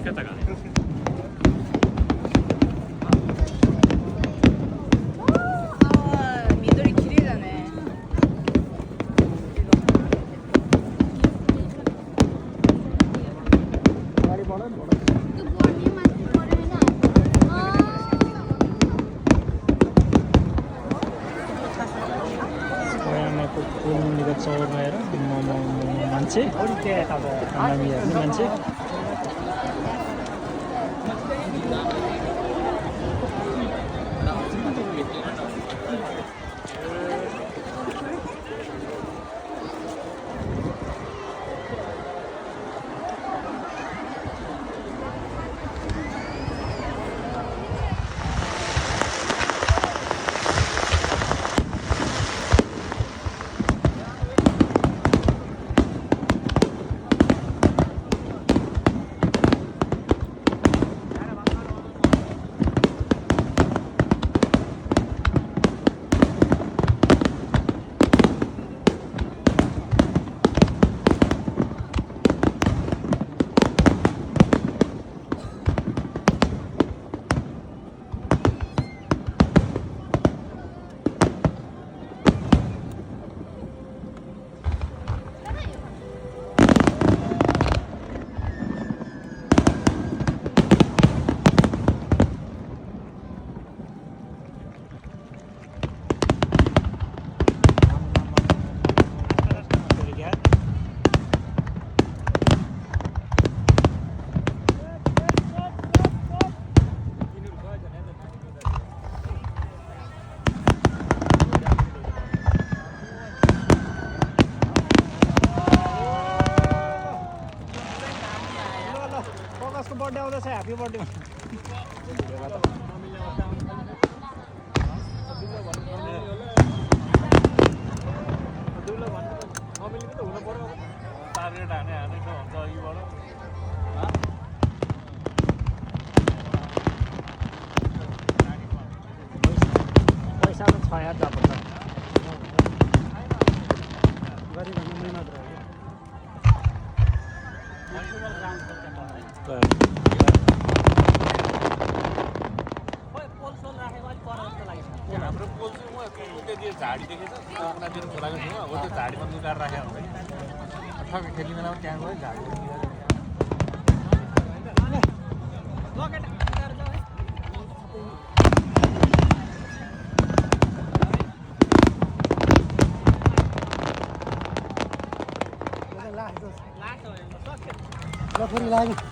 方がね。緑綺麗だね。कुकुरनिको चौरमा हेर मान्छे हनामी हेर्ने मान्छे बर्थडे आउँदैछ ह्यापी बर्थडे पैसा त 6000 जापर्छ गरिरहनु नै मात्र हो हाम्रो पोल चाहिँ त्यो झाडी देखेछ खोलातिर खोलाको छेउमा हो त्यो झाडीमा लुगाएर राखेको हुन्छ ठक्कै खेल्ने बेलामा त्यहाँ गयो झाडी लाग्यो